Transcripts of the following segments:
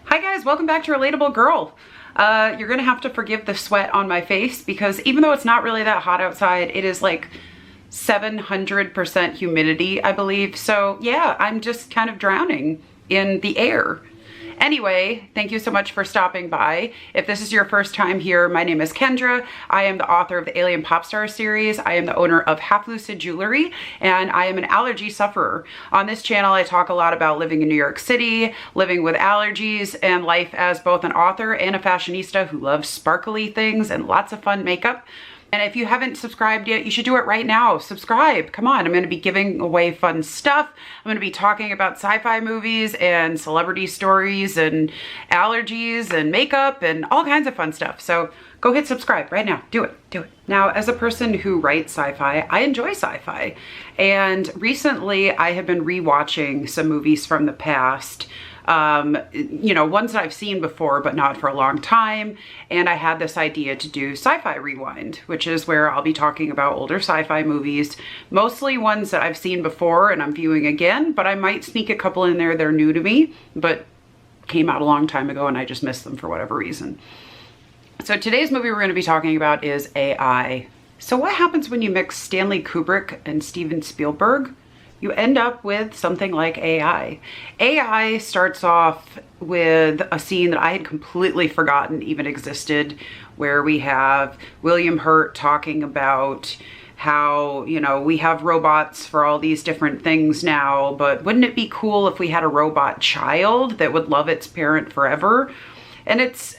Hi guys, welcome back to Relatable Girl. You're gonna have to forgive the sweat on my face because even though it's not really that hot outside, it is like 700% humidity, I believe. So yeah, I'm just kind of drowning in the air. Anyway, thank you so much for stopping by. If this is your first time here, my name is Kendra. I am the author of the Alien Popstar series. I am the owner of Half Lucid Jewelry, and I am an allergy sufferer. On this channel, I talk a lot about living in New York City, living with allergies, and life as both an author and a fashionista who loves sparkly things and lots of fun makeup. And if you haven't subscribed yet, you should do it right now. Subscribe. Come on. I'm going to be giving away fun stuff. I'm going to be talking about sci-fi movies and celebrity stories and allergies and makeup and all kinds of fun stuff. So go hit subscribe right now. Do it. Do it. Now, as a person who writes sci-fi, I enjoy sci-fi. And recently I have been rewatching some movies from the past. You know, ones that I've seen before, but not for a long time. And I had this idea to do Sci-Fi Rewind, which is where I'll be talking about older sci-fi movies, mostly ones that I've seen before and I'm viewing again, but I might sneak a couple in there that are new to me, but came out a long time ago and I just missed them for whatever reason. So today's movie we're going to be talking about is AI. So what happens when you mix Stanley Kubrick and Steven Spielberg? You end up with something like AI. AI starts off with a scene that I had completely forgotten even existed, where we have William Hurt talking about how, you know, we have robots for all these different things now, but wouldn't it be cool if we had a robot child that would love its parent forever? And it's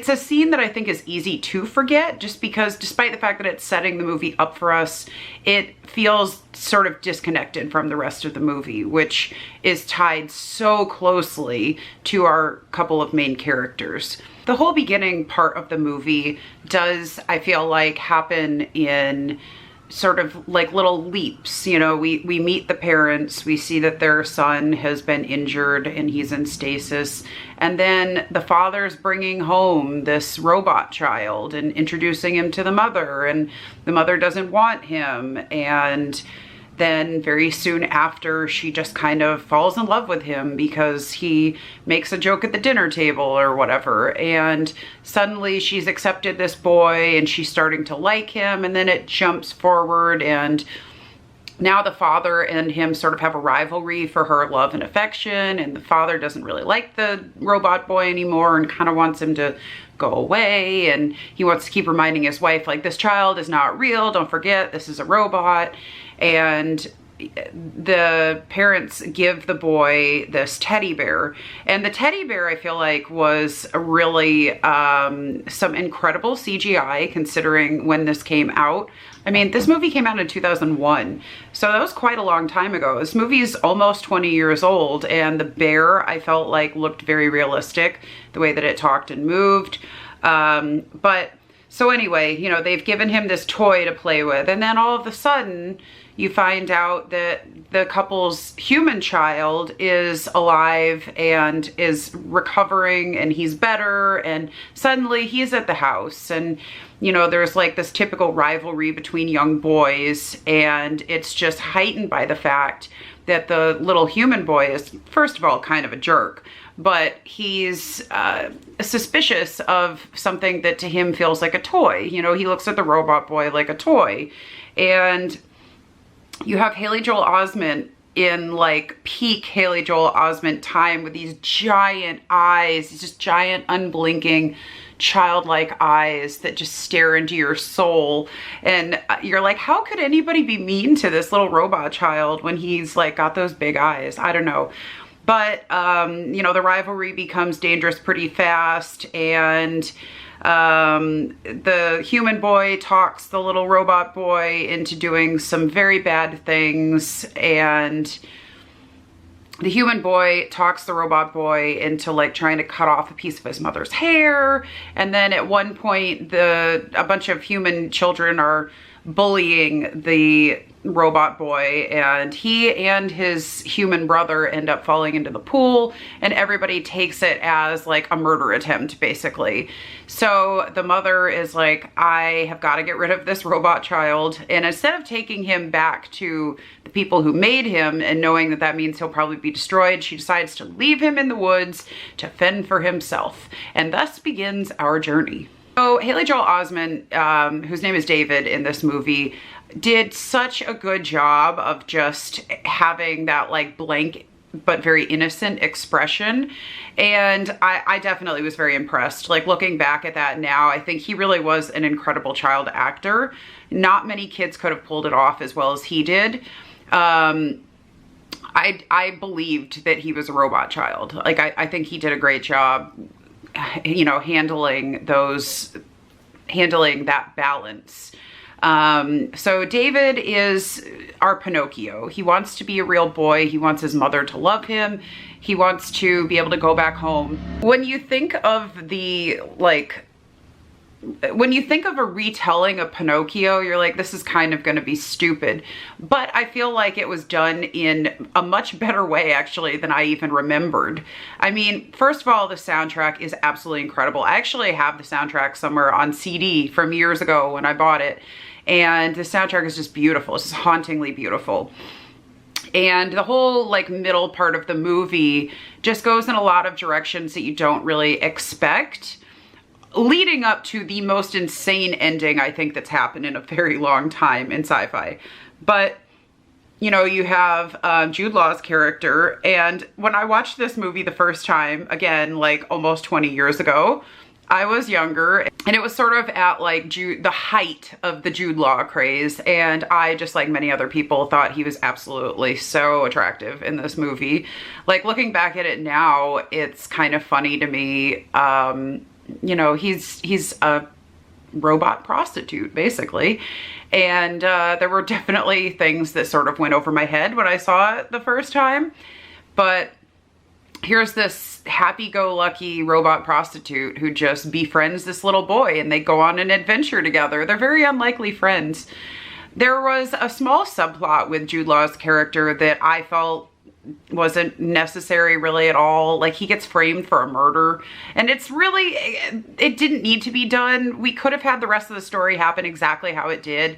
a scene that I think is easy to forget just because despite the fact that it's setting the movie up for us, it feels sort of disconnected from the rest of the movie, which is tied so closely to our couple of main characters. The whole beginning part of the movie does, I feel like, happen in sort of like little leaps. You know, we meet the parents, we see that their son has been injured and he's in stasis, and then the father's bringing home this robot child and introducing him to the mother, and the mother doesn't want him, and then very soon after she just kind of falls in love with him because he makes a joke at the dinner table or whatever, and suddenly she's accepted this boy and she's starting to like him, and then it jumps forward and now the father and him sort of have a rivalry for her love and affection, and the father doesn't really like the robot boy anymore and kind of wants him to go away, and he wants to keep reminding his wife, like, this child is not real, don't forget, this is a robot. And the parents give the boy this teddy bear, and the teddy bear I feel like was really some incredible CGI considering when this came out. I mean, this movie came out in 2001, so that was quite a long time ago. This movie is almost 20 years old, and the bear I felt like looked very realistic, the way that it talked and moved. So anyway, you know, they've given him this toy to play with, and then all of a sudden you find out that the couple's human child is alive and is recovering and he's better, and suddenly he's at the house, and you know, there's like this typical rivalry between young boys, and it's just heightened by the fact that the little human boy is, first of all, kind of a jerk, but he's suspicious of something that to him feels like a toy. You know, he looks at the robot boy like a toy. And you have Haley Joel Osment in like peak Haley Joel Osment time with these giant eyes, these just giant unblinking childlike eyes that just stare into your soul, and you're like, how could anybody be mean to this little robot child when he's like got those big eyes? I don't know. But you know, the rivalry becomes dangerous pretty fast, and the human boy talks the little robot boy into doing some very bad things, and the human boy talks the robot boy into like trying to cut off a piece of his mother's hair. And then at one point a bunch of human children are bullying the robot boy, and he and his human brother end up falling into the pool, and everybody takes it as like a murder attempt, basically. So the mother is like, I have got to get rid of this robot child, and instead of taking him back to the people who made him and knowing that that means he'll probably be destroyed, she decides to leave him in the woods to fend for himself, and thus begins our journey. So Haley Joel Osment, whose name is David in this movie, did such a good job of just having that like blank but very innocent expression, and I definitely was very impressed. Like, looking back at that now, I think he really was an incredible child actor. Not many kids could have pulled it off as well as he did. I believed that he was a robot child. Like, I think he did a great job, you know, handling that balance. So David is our Pinocchio. He wants to be a real boy. He wants his mother to love him. He wants to be able to go back home. When you think of when you think of a retelling of Pinocchio, you're like, this is kind of going to be stupid. But I feel like it was done in a much better way, actually, than I even remembered. I mean, first of all, the soundtrack is absolutely incredible. I actually have the soundtrack somewhere on CD from years ago when I bought it. And the soundtrack is just beautiful. It's just hauntingly beautiful. And the whole like middle part of the movie just goes in a lot of directions that you don't really expect, leading up to the most insane ending I think that's happened in a very long time in sci-fi. But, you know, you have Jude Law's character, and when I watched this movie the first time, again, like almost 20 years ago, I was younger, and it was sort of at like the height of the Jude Law craze, and I, just like many other people, thought he was absolutely so attractive in this movie. Like, looking back at it now, it's kind of funny to me. You know, he's a robot prostitute, basically. And there were definitely things that sort of went over my head when I saw it the first time. But here's this happy-go-lucky robot prostitute who just befriends this little boy, and they go on an adventure together. They're very unlikely friends. There was a small subplot with Jude Law's character that I felt wasn't necessary really at all. Like, he gets framed for a murder, and it's really, it didn't need to be done. We could have had the rest of the story happen exactly how it did,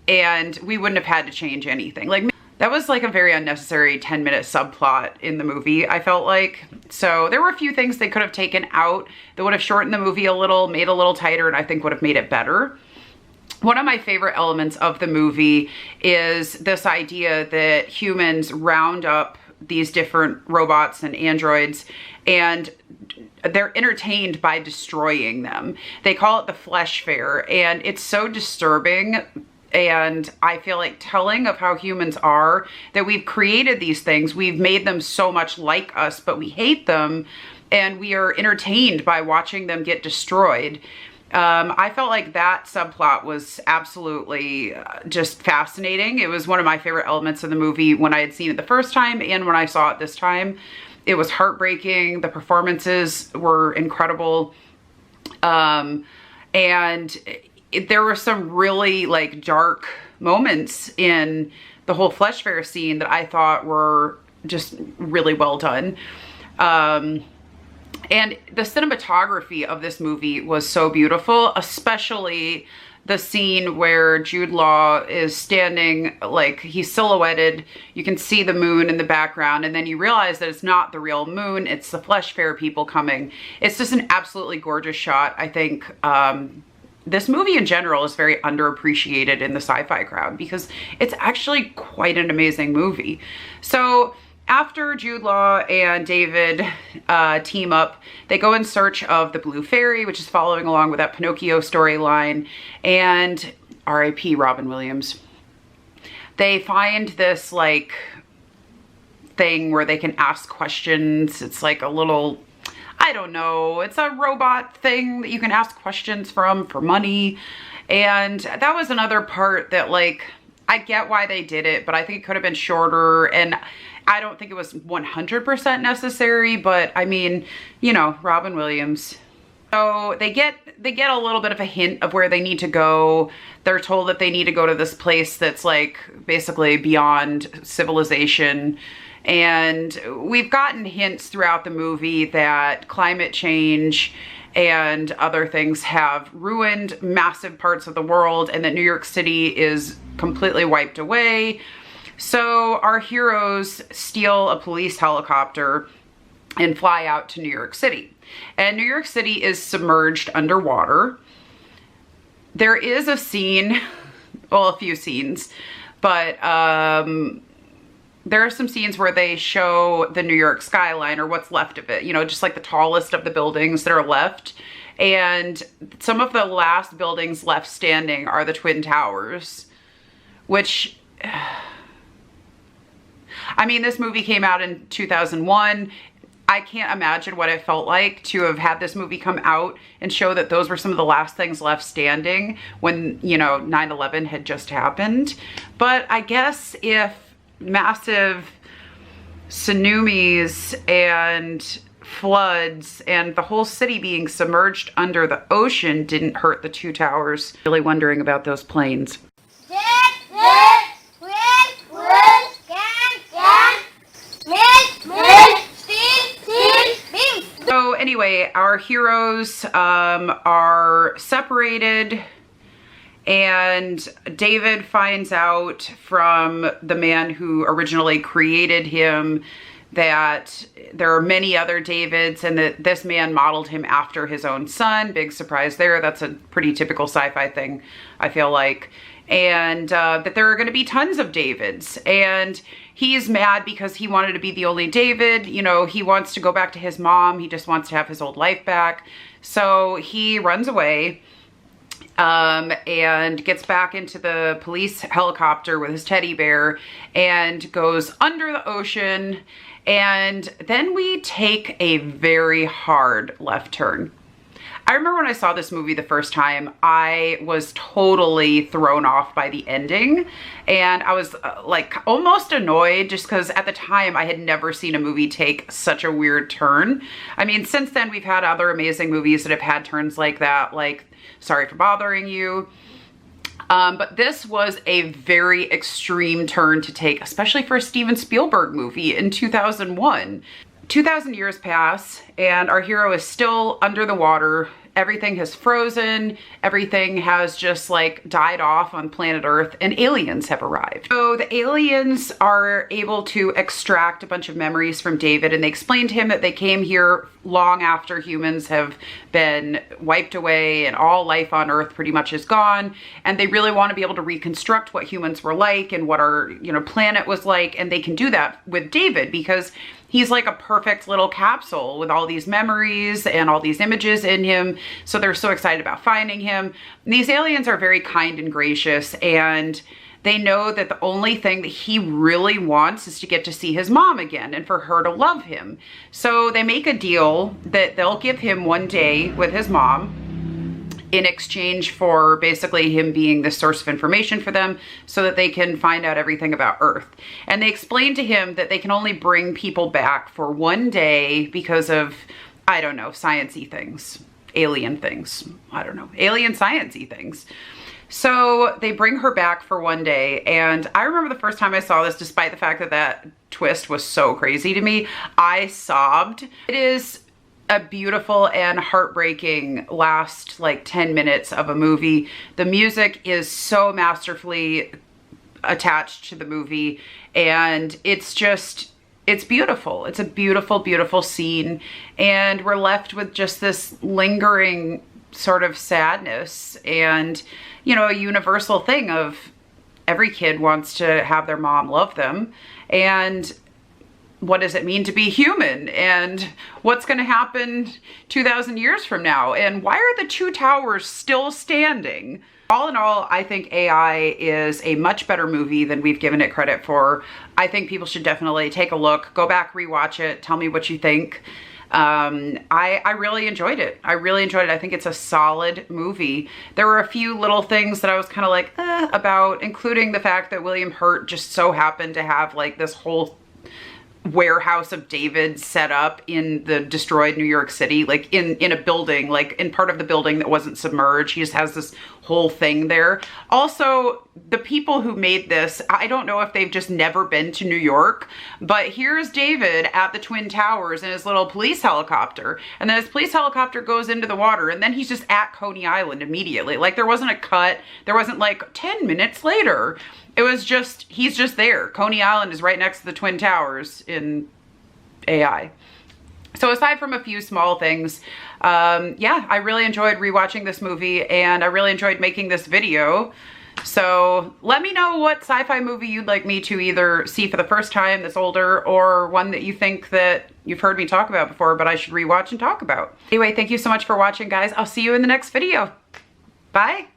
and we wouldn't have had to change anything. Like, that was like a very unnecessary 10-minute subplot in the movie, I felt like. So there were a few things they could have taken out that would have shortened the movie a little, made it a little tighter, and I think would have made it better. One of my favorite elements of the movie is this idea that humans round up these different robots and androids, and they're entertained by destroying them. They call it the flesh fair, and it's so disturbing. And I feel like telling of how humans are, that we've created these things, we've made them so much like us, but we hate them, and we are entertained by watching them get destroyed. I felt like that subplot was absolutely just fascinating. It was one of my favorite elements of the movie when I had seen it the first time, and when I saw it this time. It was heartbreaking. The performances were incredible. And there were some really like dark moments in the whole flesh fair scene that I thought were just really well done. And the cinematography of this movie was so beautiful, especially the scene where Jude Law is standing, like he's silhouetted. You can see the moon in the background, and then you realize that it's not the real moon, it's the flesh fair people coming. It's just an absolutely gorgeous shot. I think this movie in general is very underappreciated in the sci-fi crowd because it's actually quite an amazing movie. So after Jude Law and David team up, they go in search of the Blue Fairy, which is following along with that Pinocchio storyline, and R.I.P. Robin Williams. They find this like thing where they can ask questions. It's like a little, I don't know, it's a robot thing that you can ask questions from for money. And that was another part that, like, I get why they did it, but I think it could have been shorter, and I don't think it was 100% necessary, but I mean, you know, Robin Williams, So they get a little bit of a hint of where they need to go. They're told that they need to go to this place that's like basically beyond civilization. And we've gotten hints throughout the movie that climate change and other things have ruined massive parts of the world and that New York City is completely wiped away. So our heroes steal a police helicopter and fly out to New York City. And New York City is submerged underwater. There is a scene, well, a few scenes, but there are some scenes where they show the New York skyline, or what's left of it, you know, just like the tallest of the buildings that are left. And some of the last buildings left standing are the Twin Towers, which, I mean, this movie came out in 2001. I can't imagine what it felt like to have had this movie come out and show that those were some of the last things left standing when, you know, 9/11 had just happened. But I guess if massive tsunamis and floods and the whole city being submerged under the ocean didn't hurt the two towers, really wondering about those planes. So anyway, our heroes are separated, and David finds out from the man who originally created him that there are many other Davids and that this man modeled him after his own son. Big surprise there. That's a pretty typical sci-fi thing, I feel like. And that there are going to be tons of Davids. And he's mad because he wanted to be the only David. You know, he wants to go back to his mom. He just wants to have his old life back. So he runs away and gets back into the police helicopter with his teddy bear and goes under the ocean. And then we take a very hard left turn. I remember when I saw this movie the first time, I was totally thrown off by the ending, and I was like almost annoyed just because at the time I had never seen a movie take such a weird turn. I mean, since then we've had other amazing movies that have had turns like that, like Sorry for Bothering You. But this was a very extreme turn to take, especially for a Steven Spielberg movie in 2001. 2,000 years pass and our hero is still under the water. Everything has frozen. Everything has just like died off on planet Earth, and aliens have arrived. So the aliens are able to extract a bunch of memories from David, and they explain to him that they came here long after humans have been wiped away and all life on Earth pretty much is gone. And they really want to be able to reconstruct what humans were like and what our, you know, planet was like. And they can do that with David because he's like a perfect little capsule with all these memories and all these images in him. So they're so excited about finding him. And these aliens are very kind and gracious, and they know that the only thing that he really wants is to get to see his mom again and for her to love him. So they make a deal that they'll give him one day with his mom in exchange for basically him being the source of information for them so that they can find out everything about Earth. And they explain to him that they can only bring people back for one day because of, I don't know, science-y things, alien things, I don't know, alien science-y things. So they bring her back for one day. And I remember the first time I saw this, despite the fact that that twist was so crazy to me, I sobbed. It is a beautiful and heartbreaking last like 10 minutes of a movie. The music is so masterfully attached to the movie, and it's just, it's beautiful. It's a beautiful, beautiful scene, and we're left with just this lingering sort of sadness and, you know, a universal thing of every kid wants to have their mom love them. And what does it mean to be human, and what's going to happen 2,000 years from now, and why are the two towers still standing? All in all, I think AI is a much better movie than we've given it credit for. I think people should definitely take a look, go back, rewatch it, tell me what you think. I really enjoyed it. I really enjoyed it. I think it's a solid movie. There were a few little things that I was kind of like about, including the fact that William Hurt just so happened to have like this whole warehouse of David set up in the destroyed New York City, like in a building, like in part of the building that wasn't submerged. He just has this whole thing there. Also, the people who made this, I don't know if they've just never been to New York, but here's David at the Twin Towers in his little police helicopter. And then his police helicopter goes into the water, and then he's just at Coney Island immediately. Like, there wasn't a cut. There wasn't like 10 minutes later. It was just, he's just there. Coney Island is right next to the Twin Towers in AI. So aside from a few small things, yeah, I really enjoyed rewatching this movie, and I really enjoyed making this video. So let me know what sci-fi movie you'd like me to either see for the first time that's older, or one that you think that you've heard me talk about before but I should rewatch and talk about. Anyway, thank you so much for watching, guys. I'll see you in the next video. Bye.